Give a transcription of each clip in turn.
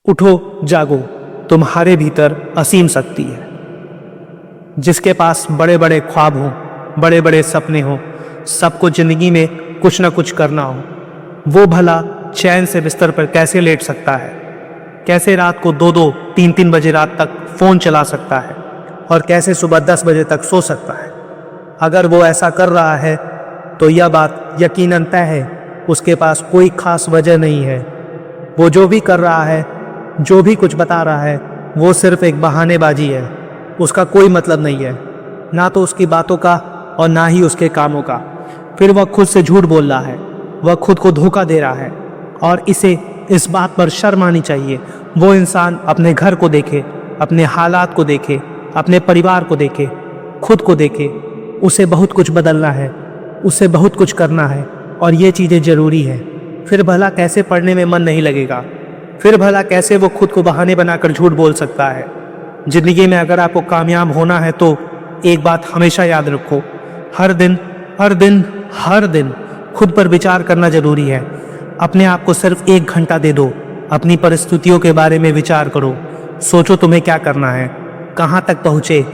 उठो जागो, तुम्हारे भीतर असीम शक्ति है। जिसके पास बड़े बड़े ख्वाब हों, बड़े बड़े सपने हों, सबको जिंदगी में कुछ ना कुछ करना हो, वो भला चैन से बिस्तर पर कैसे लेट सकता है? कैसे रात को 2-2, 3-3 बजे रात तक फ़ोन चला सकता है? और कैसे सुबह 10 बजे तक सो सकता है? अगर वो ऐसा कर रहा है तो यह बात यकीनन तय है, उसके पास कोई खास वजह नहीं है। वो जो भी कर रहा है, जो भी कुछ बता रहा है, वो सिर्फ एक बहानेबाजी है। उसका कोई मतलब नहीं है, ना तो उसकी बातों का और ना ही उसके कामों का। फिर वह खुद से झूठ बोल रहा है, वह खुद को धोखा दे रहा है और इसे इस बात पर शर्म आनी चाहिए। वो इंसान अपने घर को देखे, अपने हालात को देखे, अपने परिवार को देखे, खुद को देखे। उसे बहुत कुछ बदलना है, उसे बहुत कुछ करना है और ये चीज़ें ज़रूरी है। फिर भला कैसे पढ़ने में मन नहीं लगेगा? फिर भला कैसे वो खुद को बहाने बनाकर झूठ बोल सकता है? ज़िंदगी में अगर आपको कामयाब होना है तो एक बात हमेशा याद रखो, हर दिन हर दिन हर दिन खुद पर विचार करना ज़रूरी है। अपने आप को सिर्फ 1 घंटा दे दो, अपनी परिस्थितियों के बारे में विचार करो। सोचो तुम्हें क्या करना है, कहाँ तक पहुँचे,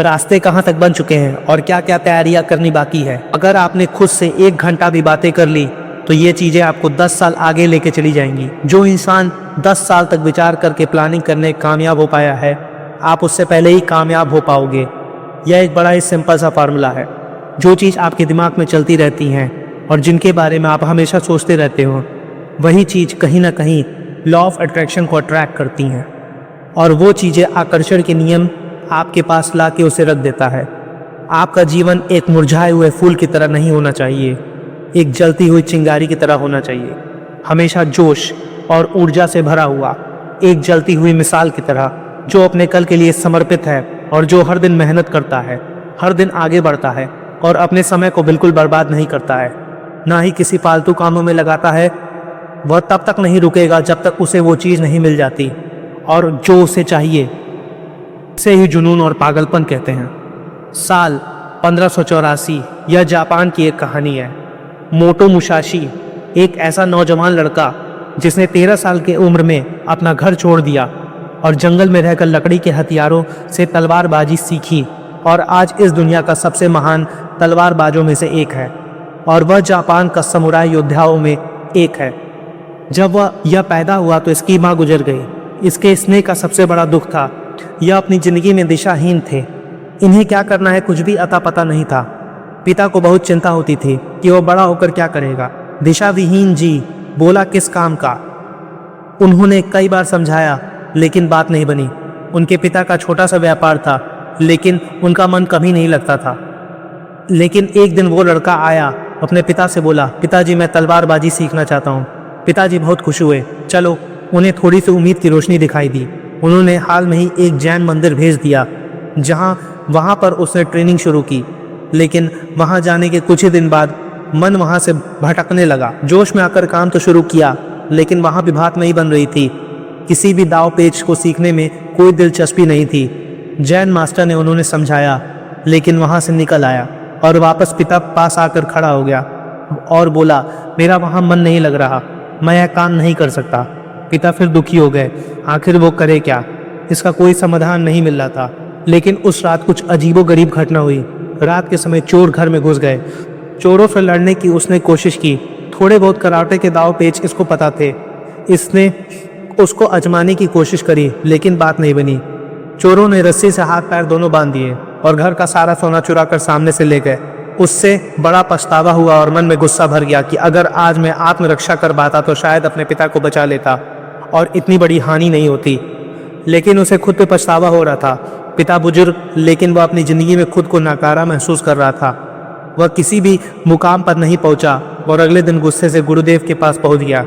रास्ते कहाँ तक बन चुके हैं और क्या क्या तैयारियाँ करनी बाकी है। अगर आपने खुद से 1 घंटा भी बातें कर ली तो ये चीज़ें आपको 10 साल आगे लेके चली जाएंगी। जो इंसान 10 साल तक विचार करके प्लानिंग करने कामयाब हो पाया है, आप उससे पहले ही कामयाब हो पाओगे। यह एक बड़ा ही सिंपल सा फार्मूला है। जो चीज़ आपके दिमाग में चलती रहती हैं और जिनके बारे में आप हमेशा सोचते रहते हो, वही चीज़ कहीं ना कहीं लॉ ऑफ अट्रैक्शन को अट्रैक्ट करती हैं और वो चीज़ें आकर्षण के नियम आपके पास ला के उसे रख देता है। आपका जीवन एक मुरझाए हुए फूल की तरह नहीं होना चाहिए, एक जलती हुई चिंगारी की तरह होना चाहिए। हमेशा जोश और ऊर्जा से भरा हुआ, एक जलती हुई मिसाल की तरह, जो अपने कल के लिए समर्पित है और जो हर दिन मेहनत करता है, हर दिन आगे बढ़ता है और अपने समय को बिल्कुल बर्बाद नहीं करता है, ना ही किसी फालतू कामों में लगाता है। वह तब तक नहीं रुकेगा जब तक उसे वो चीज़ नहीं मिल जाती और जो उसे चाहिए। इसे ही जुनून और पागलपन कहते हैं। साल 1584, यह जापान की एक कहानी है। मोटो मुसाशी, एक ऐसा नौजवान लड़का जिसने 13 साल की उम्र में अपना घर छोड़ दिया और जंगल में रहकर लकड़ी के हथियारों से तलवारबाजी सीखी और आज इस दुनिया का सबसे महान तलवारबाजों में से एक है और वह जापान का समुराई योद्धाओं में एक है। जब वह यह पैदा हुआ तो इसकी माँ गुजर गई। इसके स्नेह का सबसे बड़ा दुख था, यह अपनी ज़िंदगी में दिशाहीन थे। इन्हें क्या करना है कुछ भी अता पता नहीं था। पिता को बहुत चिंता होती थी कि वह बड़ा होकर क्या करेगा। दिशा विहीन जी बोला किस काम का। उन्होंने कई बार समझाया लेकिन बात नहीं बनी। उनके पिता का छोटा सा व्यापार था लेकिन उनका मन कभी नहीं लगता था। लेकिन एक दिन वो लड़का आया, अपने पिता से बोला, पिताजी मैं तलवारबाजी सीखना चाहता हूँ। पिताजी बहुत खुश हुए। चलो, उन्हें थोड़ी सी उम्मीद की रोशनी दिखाई दी। उन्होंने हाल में ही एक जैन मंदिर भेज दिया वहाँ पर उसने ट्रेनिंग शुरू की। लेकिन वहाँ जाने के कुछ ही दिन बाद मन वहाँ से भटकने लगा। जोश में आकर काम तो शुरू किया लेकिन वहाँ भी बात नहीं बन रही थी। किसी भी दाव पेच को सीखने में कोई दिलचस्पी नहीं थी। जैन मास्टर ने उन्होंने समझाया लेकिन वहाँ से निकल आया और वापस पिता पास आकर खड़ा हो गया और बोला, मेरा वहाँ मन नहीं लग रहा, मैं यह काम नहीं कर सकता। पिता फिर दुखी हो गए। आखिर वो करे क्या? इसका कोई समाधान नहीं मिल रहा था। लेकिन उस रात कुछ अजीबोगरीब घटना हुई। रात के समय चोर घर में घुस गए। चोरों से लड़ने की उसने कोशिश की। थोड़े बहुत कराटे के दाव पेच इसको पता थे। इसने उसको आजमाने की कोशिश करी लेकिन बात नहीं बनी। चोरों ने रस्सी से हाथ पैर दोनों बांध दिए और घर का सारा सोना चुरा कर सामने से ले गए। उससे बड़ा पछतावा हुआ और मन में गुस्सा भर गया कि अगर आज मैं आत्मरक्षा कर पाता तो शायद अपने पिता को बचा लेता और इतनी बड़ी हानि नहीं होती। लेकिन उसे खुद पे पछतावा हो रहा था। पिता बुजुर्ग, लेकिन वह अपनी ज़िंदगी में खुद को नाकारा महसूस कर रहा था। वह किसी भी मुकाम पर नहीं पहुंचा और अगले दिन गुस्से से गुरुदेव के पास पहुंच गया।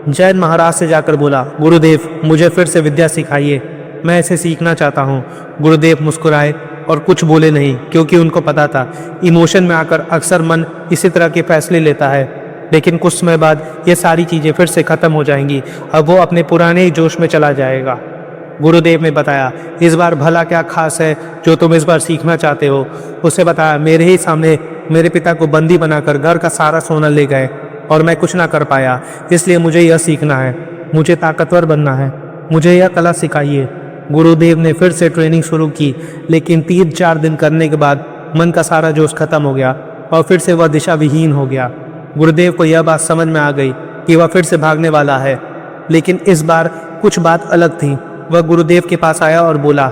जैन महाराज से जाकर बोला, गुरुदेव मुझे फिर से विद्या सिखाइए, मैं इसे सीखना चाहता हूँ। गुरुदेव मुस्कुराए और कुछ बोले नहीं, क्योंकि उनको पता था इमोशन में आकर अक्सर मन इसी तरह के फैसले लेता है। लेकिन कुछ समय बाद ये सारी चीज़ें फिर से ख़त्म हो जाएंगी। अब वो अपने पुराने जोश में चला जाएगा। गुरुदेव ने बताया, इस बार भला क्या खास है जो तुम इस बार सीखना चाहते हो? उसे बताया, मेरे ही सामने मेरे पिता को बंदी बनाकर घर का सारा सोना ले गए और मैं कुछ ना कर पाया, इसलिए मुझे यह सीखना है। मुझे ताकतवर बनना है, मुझे यह कला सिखाइए। गुरुदेव ने फिर से ट्रेनिंग शुरू की, लेकिन 3-4 दिन करने के बाद मन का सारा जोश खत्म हो गया और फिर से वह दिशा विहीन हो गया। गुरुदेव को यह बात समझ में आ गई कि वह फिर से भागने वाला है, लेकिन इस बार कुछ बात अलग थी। वह गुरुदेव के पास आया और बोला,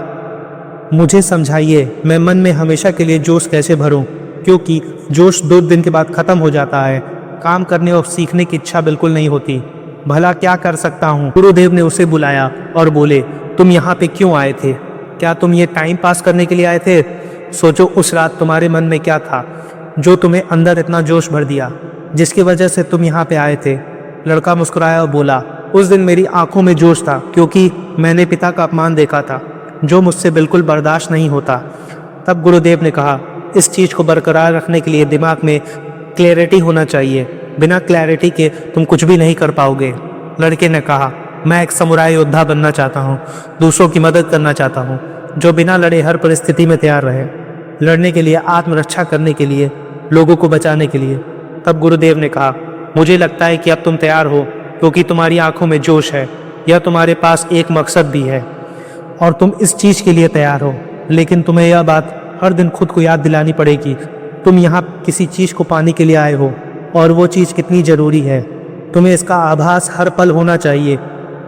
मुझे समझाइए, मैं मन में हमेशा के लिए जोश कैसे भरूं, क्योंकि जोश 2 दिन के बाद ख़त्म हो जाता है। काम करने और सीखने की इच्छा बिल्कुल नहीं होती। भला क्या कर सकता हूँ? गुरुदेव ने उसे बुलाया और बोले, तुम यहाँ पे क्यों आए थे? क्या तुम ये टाइम पास करने के लिए आए थे? सोचो उस रात तुम्हारे मन में क्या था जो तुम्हें अंदर इतना जोश भर दिया, जिसकी वजह से तुम यहाँ पे आए थे। लड़का मुस्कुराया और बोला, उस दिन मेरी आंखों में जोश था, क्योंकि मैंने पिता का अपमान देखा था, जो मुझसे बिल्कुल बर्दाश्त नहीं होता। तब गुरुदेव ने कहा, इस चीज़ को बरकरार रखने के लिए दिमाग में क्लैरिटी होना चाहिए। बिना क्लैरिटी के तुम कुछ भी नहीं कर पाओगे। लड़के ने कहा, मैं एक समुराई योद्धा बनना चाहता हूँ, दूसरों की मदद करना चाहता हूँ, जो बिना लड़े हर परिस्थिति में तैयार रहे, लड़ने के लिए, आत्मरक्षा करने के लिए, लोगों को बचाने के लिए। तब गुरुदेव ने कहा, मुझे लगता है कि अब तुम तैयार हो, क्योंकि तुम्हारी आंखों में जोश है। यह तुम्हारे पास एक मकसद भी है और तुम इस चीज़ के लिए तैयार हो, लेकिन तुम्हें यह बात हर दिन खुद को याद दिलानी पड़ेगी। तुम यहाँ किसी चीज़ को पाने के लिए आए हो और वो चीज़ कितनी ज़रूरी है। तुम्हें इसका आभास हर पल होना चाहिए,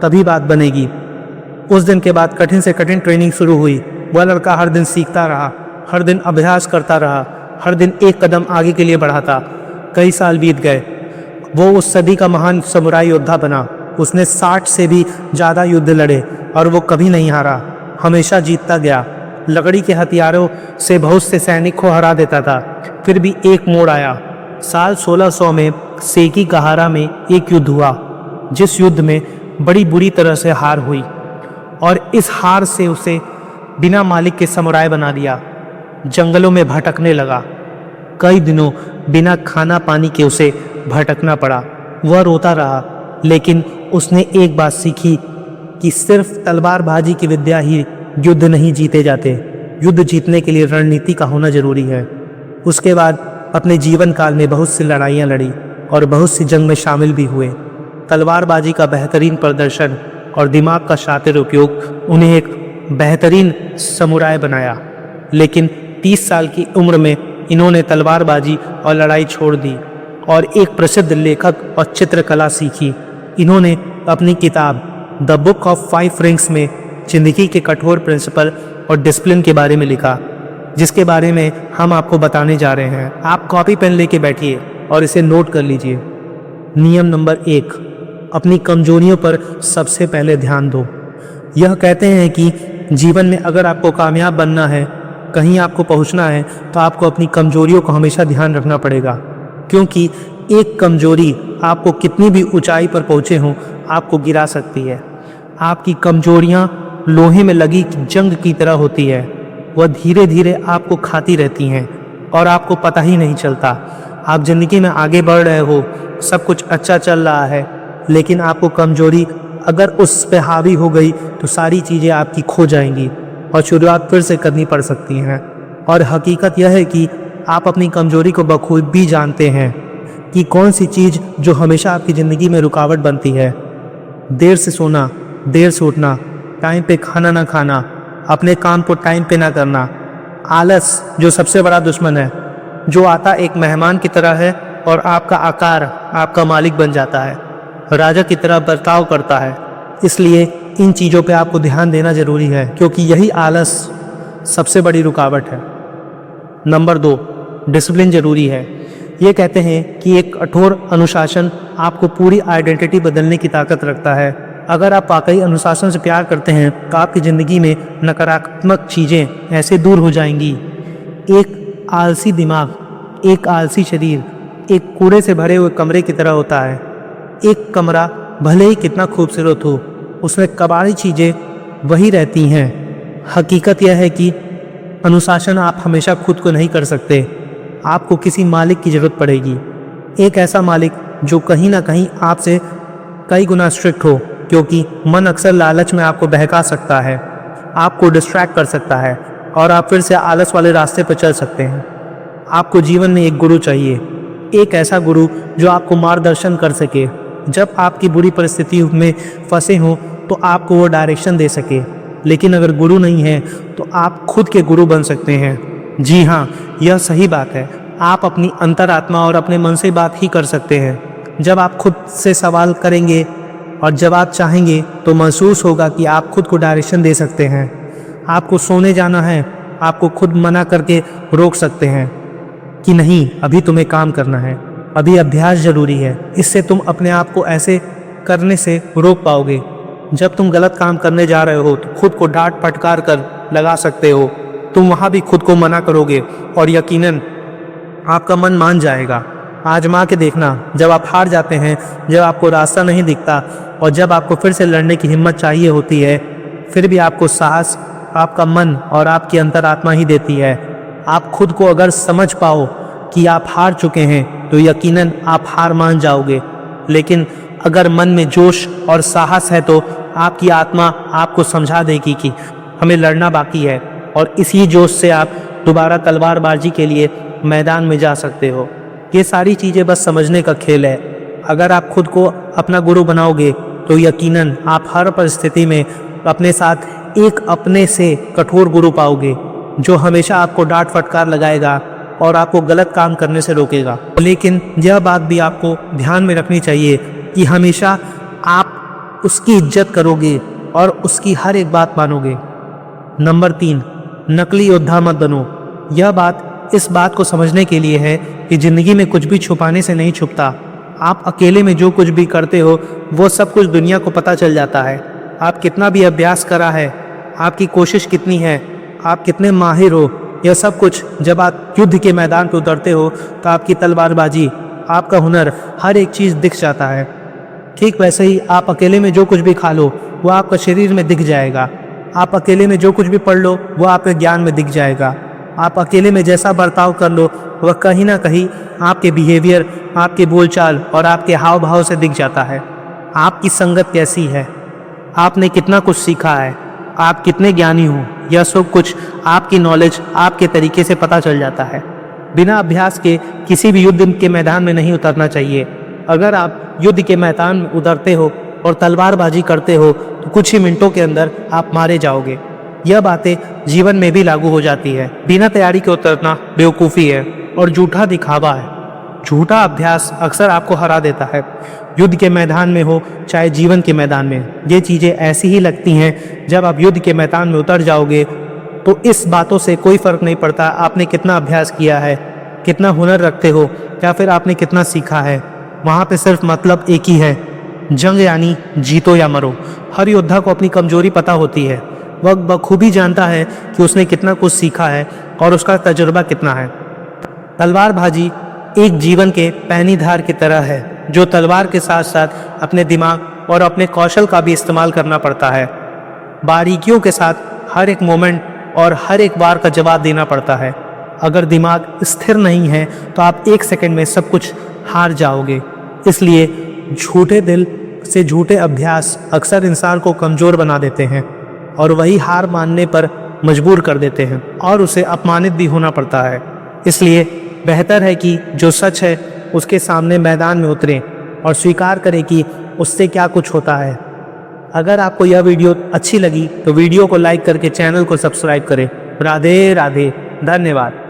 तभी बात बनेगी। उस दिन के बाद कठिन से कठिन ट्रेनिंग शुरू हुई। वह लड़का हर दिन सीखता रहा, हर दिन अभ्यास करता रहा, हर दिन एक कदम आगे के लिए बढ़ाता। कई साल बीत गए। वो उस सदी का महान समुराई योद्धा बना। उसने 60 से भी ज़्यादा युद्ध लड़े और वो कभी नहीं हारा, हमेशा जीतता गया। लकड़ी के हथियारों से बहुत से सैनिक को हरा देता था। फिर भी एक मोड़ आया। साल 1600 में सेकीगाहारा में एक युद्ध हुआ, जिस युद्ध में बड़ी बुरी तरह से हार हुई और इस हार से उसे बिना मालिक के समुराई बना दिया। जंगलों में भटकने लगा। कई दिनों बिना खाना पानी के उसे भटकना पड़ा। वह रोता रहा, लेकिन उसने एक बात सीखी कि सिर्फ तलवारबाजी की विद्या ही युद्ध नहीं जीते जाते। युद्ध जीतने के लिए रणनीति का होना जरूरी है। उसके बाद अपने जीवन काल में बहुत सी लड़ाइयाँ लड़ी और बहुत सी जंग में शामिल भी हुए। तलवारबाजी का बेहतरीन प्रदर्शन और दिमाग का शातिर उपयोग उन्हें एक बेहतरीन समुराई बनाया। लेकिन 30 साल की उम्र में इन्होंने तलवारबाजी और लड़ाई छोड़ दी और एक प्रसिद्ध लेखक और चित्रकला सीखी। इन्होंने अपनी किताब द बुक ऑफ 5 रिंग्स में जिंदगी के कठोर प्रिंसिपल और डिसिप्लिन के बारे में लिखा, जिसके बारे में हम आपको बताने जा रहे हैं। आप कॉपी पेन लेके बैठिए और इसे नोट कर लीजिए। नियम नंबर 1, अपनी कमजोरियों पर सबसे पहले ध्यान दो। यह कहते हैं कि जीवन में अगर आपको कामयाब बनना है, कहीं आपको पहुंचना है, तो आपको अपनी कमजोरियों को हमेशा ध्यान रखना पड़ेगा, क्योंकि एक कमजोरी आपको कितनी भी ऊंचाई पर पहुंचे हों, आपको गिरा सकती है। आपकी कमजोरियां लोहे में लगी जंग की तरह होती है। वह धीरे धीरे आपको खाती रहती हैं और आपको पता ही नहीं चलता। आप जिंदगी में आगे बढ़ रहे हो, सब कुछ अच्छा चल रहा है, लेकिन आपको कमजोरी अगर उस पे हावी हो गई तो सारी चीज़ें आपकी खो जाएंगी और शुरुआत फिर से करनी पड़ सकती हैं। और हकीकत यह है कि आप अपनी कमजोरी को बखूबी जानते हैं कि कौन सी चीज़ जो हमेशा आपकी ज़िंदगी में रुकावट बनती है। देर से सोना, देर से उठना, टाइम पे खाना ना खाना, अपने काम को टाइम पे ना करना, आलस जो सबसे बड़ा दुश्मन है, जो आता एक मेहमान की तरह है और आपका आकार आपका मालिक बन जाता है, राजा की तरह बर्ताव करता है। इसलिए इन चीज़ों पे आपको ध्यान देना ज़रूरी है, क्योंकि यही आलस सबसे बड़ी रुकावट है। नंबर 2, डिसिप्लिन ज़रूरी है। ये कहते हैं कि एक कठोर अनुशासन आपको पूरी आइडेंटिटी बदलने की ताकत रखता है। अगर आप वाकई अनुशासन से प्यार करते हैं तो आपकी ज़िंदगी में नकारात्मक चीज़ें ऐसे दूर हो जाएंगी। एक आलसी दिमाग, एक आलसी शरीर एक कूड़े से भरे हुए कमरे की तरह होता है। एक कमरा भले ही कितना खूबसूरत हो, उसमें कबाड़ी चीज़ें वही रहती हैं। हकीकत यह है कि अनुशासन आप हमेशा खुद को नहीं कर सकते। आपको किसी मालिक की ज़रूरत पड़ेगी, एक ऐसा मालिक जो कहीं ना कहीं आपसे कई गुना स्ट्रिक्ट हो, क्योंकि मन अक्सर लालच में आपको बहका सकता है, आपको डिस्ट्रैक्ट कर सकता है और आप फिर से आलस वाले रास्ते पर चल सकते हैं। आपको जीवन में एक गुरु चाहिए, एक ऐसा गुरु जो आपको मार्गदर्शन कर सके। जब आपकी बुरी परिस्थिति में फंसे हों तो आपको वो डायरेक्शन दे सके। लेकिन अगर गुरु नहीं है तो आप खुद के गुरु बन सकते हैं। जी हाँ, यह सही बात है। आप अपनी अंतरात्मा और अपने मन से बात ही कर सकते हैं। जब आप खुद से सवाल करेंगे और जब आप चाहेंगे तो महसूस होगा कि आप खुद को डायरेक्शन दे सकते हैं। आपको सोने जाना है, आपको खुद मना करके रोक सकते हैं कि नहीं, अभी तुम्हें काम करना है, अभी अभ्यास ज़रूरी है। इससे तुम अपने आप को ऐसे करने से रोक पाओगे। जब तुम गलत काम करने जा रहे हो तो खुद को डांट फटकार कर लगा सकते हो। तुम वहाँ भी खुद को मना करोगे और यकीनन आपका मन मान जाएगा। आजमा के देखना, जब आप हार जाते हैं, जब आपको रास्ता नहीं दिखता और जब आपको फिर से लड़ने की हिम्मत चाहिए होती है, फिर भी आपको साहस आपका मन और आपकी अंतरात्मा ही देती है। आप खुद को अगर समझ पाओ कि आप हार चुके हैं तो यकीनन आप हार मान जाओगे। लेकिन अगर मन में जोश और साहस है तो आपकी आत्मा आपको समझा देगी कि हमें लड़ना बाकी है, और इसी जोश से आप दोबारा तलवारबाजी के लिए मैदान में जा सकते हो। ये सारी चीज़ें बस समझने का खेल है। अगर आप खुद को अपना गुरु बनाओगे तो यकीनन आप हर परिस्थिति में अपने साथ एक अपने से कठोर गुरु पाओगे, जो हमेशा आपको डांट फटकार लगाएगा और आपको गलत काम करने से रोकेगा। लेकिन यह बात भी आपको ध्यान में रखनी चाहिए कि हमेशा आप उसकी इज्जत करोगे और उसकी हर एक बात मानोगे। नंबर 3, नकली योद्धा मत बनो। यह बात इस बात को समझने के लिए है कि ज़िंदगी में कुछ भी छुपाने से नहीं छुपता। आप अकेले में जो कुछ भी करते हो वो सब कुछ दुनिया को पता चल जाता है। आप कितना भी अभ्यास करा है, आपकी कोशिश कितनी है, आप कितने माहिर हो, यह सब कुछ जब आप युद्ध के मैदान पर उतरते हो तो आपकी तलवारबाजी, आपका हुनर, हर एक चीज़ दिख जाता है। ठीक वैसे ही आप अकेले में जो कुछ भी खा लो वो आपका शरीर में दिख जाएगा। आप अकेले में जो कुछ भी पढ़ लो वो आपके ज्ञान में दिख जाएगा। आप अकेले में जैसा बर्ताव कर लो वह कहीं ना कहीं आपके बिहेवियर, आपके बोलचाल और आपके हाव भाव से दिख जाता है। आपकी संगत कैसी है, आपने कितना कुछ सीखा है, आप कितने ज्ञानी हो, यह सब कुछ आपकी नॉलेज, आपके तरीके से पता चल जाता है। बिना अभ्यास के किसी भी युद्ध के मैदान में नहीं उतरना चाहिए। अगर आप युद्ध के मैदान में उतरते हो और तलवारबाजी करते हो तो कुछ ही मिनटों के अंदर आप मारे जाओगे। यह बातें जीवन में भी लागू हो जाती है। बिना तैयारी के उतरना बेवकूफ़ी है और झूठा दिखावा है। झूठा अभ्यास अक्सर आपको हरा देता है, युद्ध के मैदान में हो चाहे जीवन के मैदान में। ये चीज़ें ऐसी ही लगती हैं। जब आप युद्ध के मैदान में उतर जाओगे तो इस बातों से कोई फ़र्क नहीं पड़ता आपने कितना अभ्यास किया है, कितना हुनर रखते हो या फिर आपने कितना सीखा है। वहाँ पे सिर्फ मतलब एक ही है, जंग यानी जीतो या मरो। हर योद्धा को अपनी कमजोरी पता होती है। वह बखूबी जानता है कि उसने कितना कुछ सीखा है और उसका तजुर्बा कितना है। तलवारबाजी एक जीवन के पैनी धार की तरह है, जो तलवार के साथ साथ अपने दिमाग और अपने कौशल का भी इस्तेमाल करना पड़ता है। बारीकियों के साथ हर एक मोमेंट और हर एक वार का जवाब देना पड़ता है। अगर दिमाग स्थिर नहीं है तो आप एक सेकंड में सब कुछ हार जाओगे। इसलिए झूठे दिल से झूठे अभ्यास अक्सर इंसान को कमज़ोर बना देते हैं और वही हार मानने पर मजबूर कर देते हैं और उसे अपमानित भी होना पड़ता है। इसलिए बेहतर है कि जो सच है उसके सामने मैदान में उतरें और स्वीकार करें कि उससे क्या कुछ होता है। अगर आपको यह वीडियो अच्छी लगी तो वीडियो को लाइक करके चैनल को सब्सक्राइब करें। राधे राधे, धन्यवाद।